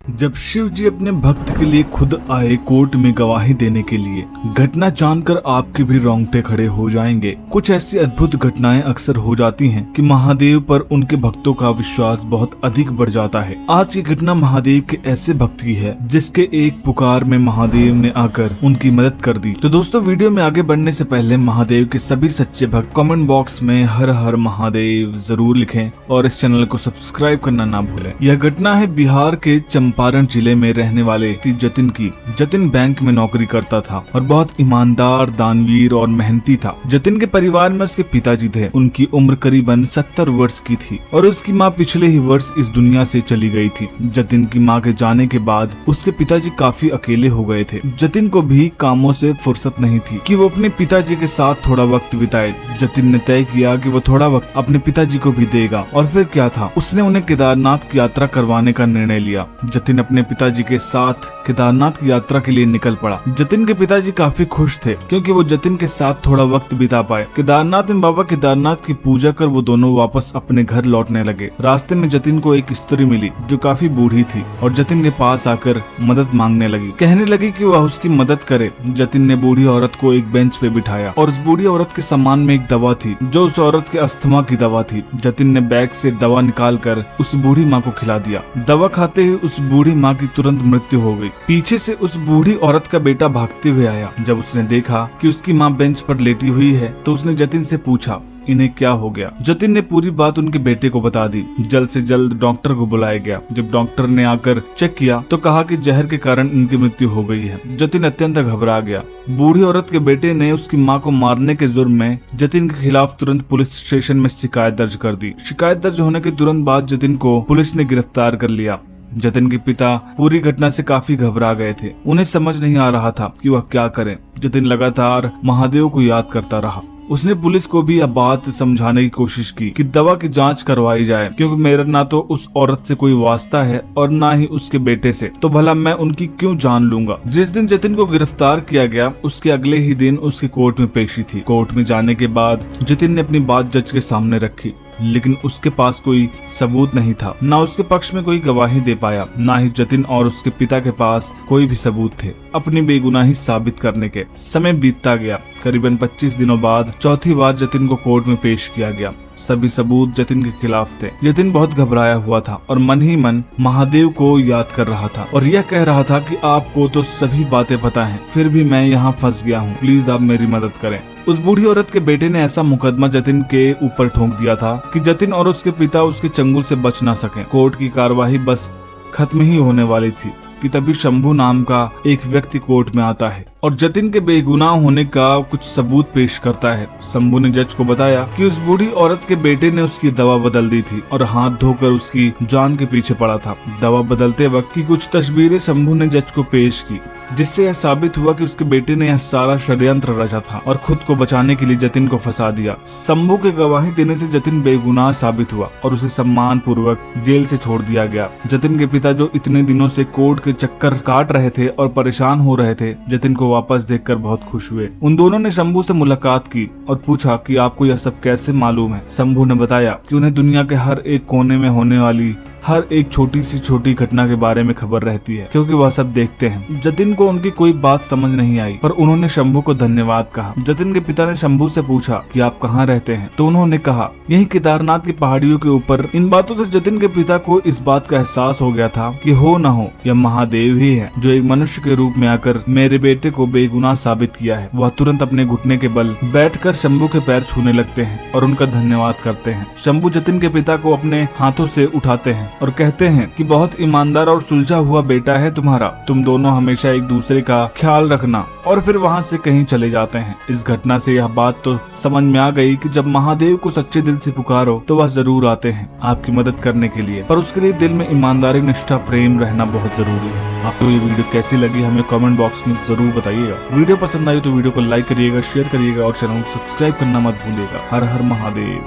जब शिव जी अपने भक्त के लिए खुद आए कोर्ट में गवाही देने के लिए, घटना जानकर आपके भी रोंगटे खड़े हो जाएंगे। कुछ ऐसी अद्भुत घटनाएं अक्सर हो जाती हैं कि महादेव पर उनके भक्तों का विश्वास बहुत अधिक बढ़ जाता है। आज की घटना महादेव के ऐसे भक्त की है जिसके एक पुकार में महादेव ने आकर उनकी मदद कर दी। तो दोस्तों, वीडियो में आगे बढ़ने से पहले महादेव के सभी सच्चे भक्त कमेंट बॉक्स में हर हर महादेव जरूर लिखें और इस चैनल को सब्सक्राइब करना ना भूलें। यह घटना है बिहार के चंपारण जिले में रहने वाले जतिन की। जतिन बैंक में नौकरी करता था और बहुत ईमानदार, दानवीर और मेहनती था। जतिन के परिवार में उसके पिताजी थे। उनकी उम्र करीबन 70 वर्ष की थी और उसकी माँ पिछले ही वर्ष इस दुनिया से चली गई थी। जतिन की माँ के जाने के बाद उसके पिताजी काफी अकेले हो गए थे। जतिन को भी कामों से फुर्सत नहीं थी कि वो अपने पिताजी के साथ थोड़ा वक्त बिताए। जतिन ने तय किया कि वो थोड़ा वक्त अपने पिताजी को भी देगा और फिर क्या था, उसने उन्हें केदारनाथ की यात्रा करवाने का निर्णय लिया। जतिन अपने पिताजी के साथ केदारनाथ की यात्रा के लिए निकल पड़ा। जतिन के पिताजी काफी खुश थे क्योंकि वो जतिन के साथ थोड़ा वक्त बिता पाए। केदारनाथ में बाबा केदारनाथ की पूजा कर वो दोनों वापस अपने घर लौटने लगे। रास्ते में जतिन को एक स्त्री मिली जो काफी बूढ़ी थी और जतिन के पास आकर मदद मांगने लगी। कहने लगी कि वह उसकी मदद करे। जतिन ने बूढ़ी औरत को एक बेंच पे बिठाया और उस बूढ़ी औरत के सामान में एक दवा थी जो उस औरत के अस्थमा की दवा थी। जतिन ने बैग से दवा निकाल कर उस बूढ़ी माँ को खिला दिया। दवा खाते ही उस बूढ़ी माँ की तुरंत मृत्यु हो गई। पीछे से उस बूढ़ी औरत का बेटा भागते हुए आया। जब उसने देखा कि उसकी माँ बेंच पर लेटी हुई है तो उसने जतिन से पूछा, इन्हें क्या हो गया? जतिन ने पूरी बात उनके बेटे को बता दी। जल्द से जल्द डॉक्टर को बुलाया गया। जब डॉक्टर ने आकर चेक किया तो कहा कि जहर के कारण इनकी मृत्यु हो गई है। जतिन अत्यंत घबरा गया। बूढ़ी औरत के बेटे ने उसकी मां को मारने के जुर्म में जतिन के खिलाफ तुरंत पुलिस स्टेशन में शिकायत दर्ज कर दी। शिकायत दर्ज होने के तुरंत बाद जतिन को पुलिस ने गिरफ्तार कर लिया। जतिन के पिता पूरी घटना से काफी घबरा गए थे। उन्हें समझ नहीं आ रहा था कि वह क्या करें। जतिन लगातार महादेव को याद करता रहा। उसने पुलिस को भी यह बात समझाने की कोशिश की कि दवा की जांच करवाई जाए क्योंकि मेरा ना तो उस औरत से कोई वास्ता है और ना ही उसके बेटे से, तो भला मैं उनकी क्यों जान लूंगा। जिस दिन जतिन को गिरफ्तार किया गया उसके अगले ही दिन उसकी कोर्ट में पेशी थी। कोर्ट में जाने के बाद जतिन ने अपनी बात जज के सामने रखी, लेकिन उसके पास कोई सबूत नहीं था। ना उसके पक्ष में कोई गवाही दे पाया, ना ही जतिन और उसके पिता के पास कोई भी सबूत थे अपनी बेगुनाही साबित करने के। समय बीतता गया। करीबन 25 दिनों बाद चौथी बार जतिन को कोर्ट में पेश किया गया। सभी सबूत जतिन के खिलाफ थे। जतिन बहुत घबराया हुआ था और मन ही मन महादेव को याद कर रहा था और यह कह रहा था कि आपको तो सभी बातें पता हैं, फिर भी मैं यहाँ फंस गया हूँ, प्लीज आप मेरी मदद करें। उस बूढ़ी औरत के बेटे ने ऐसा मुकदमा जतिन के ऊपर ठोक दिया था कि जतिन और उसके पिता उसके चंगुल से बच ना सके। कोर्ट की कार्यवाही बस खत्म ही होने वाली थी कि तभी शंभू नाम का एक व्यक्ति कोर्ट में आता है और जतिन के बेगुनाह होने का कुछ सबूत पेश करता है। शंभू ने जज को बताया कि उस बूढ़ी औरत के बेटे ने उसकी दवा बदल दी थी और हाथ धोकर उसकी जान के पीछे पड़ा था। दवा बदलते वक्त की कुछ तस्वीरें शंभू ने जज को पेश की, जिससे यह साबित हुआ कि उसके बेटे ने यह सारा षड्यंत्र रचा था और खुद को बचाने के लिए जतिन को फंसा दिया। शंभू के गवाही देने से जतिन बेगुनाह साबित हुआ और उसे सम्मान पूर्वक जेल से छोड़ दिया गया। जतिन के पिता जो इतने दिनों से कोर्ट के चक्कर काट रहे थे और परेशान हो रहे थे, जतिन को वापस देखकर बहुत खुश हुए। उन दोनों ने शंभू से मुलाकात की और पूछा कि आपको यह सब कैसे मालूम है। शंभू ने बताया कि उन्हें दुनिया के हर एक कोने में होने वाली हर एक छोटी सी छोटी घटना के बारे में खबर रहती है क्योंकि वह सब देखते हैं। जतिन को उनकी कोई बात समझ नहीं आई पर उन्होंने शंभू को धन्यवाद कहा। जतिन के पिता ने शंभू से पूछा कि आप कहाँ रहते हैं, तो उन्होंने कहा यही केदारनाथ की पहाड़ियों के ऊपर। इन बातों से जतिन के पिता को इस बात का एहसास हो गया था कि हो न हो यह महादेव ही है जो एक मनुष्य के रूप में आकर मेरे बेटे को बेगुनाह साबित किया है। वह तुरंत अपने घुटने के बल बैठकर शंभू के पैर छूने लगते हैं और उनका धन्यवाद करते हैं। शंभू जतिन के पिता को अपने हाथों से उठाते हैं और कहते हैं कि बहुत ईमानदार और सुलझा हुआ बेटा है तुम्हारा, तुम दोनों हमेशा एक दूसरे का ख्याल रखना, और फिर वहाँ से कहीं चले जाते हैं। इस घटना से यह बात तो समझ में आ गई कि जब महादेव को सच्चे दिल से पुकारो तो वह जरूर आते हैं आपकी मदद करने के लिए, पर उसके लिए दिल में ईमानदारी, निष्ठा, प्रेम रहना बहुत जरूरी है। आपको ये वीडियो कैसी लगी हमें कमेंट बॉक्स में जरूर बताइएगा। वीडियो पसंद आई तो वीडियो को लाइक करिएगा, शेयर करिएगा और चैनल को सब्सक्राइब करना मत भूलिएगा। हर हर महादेव।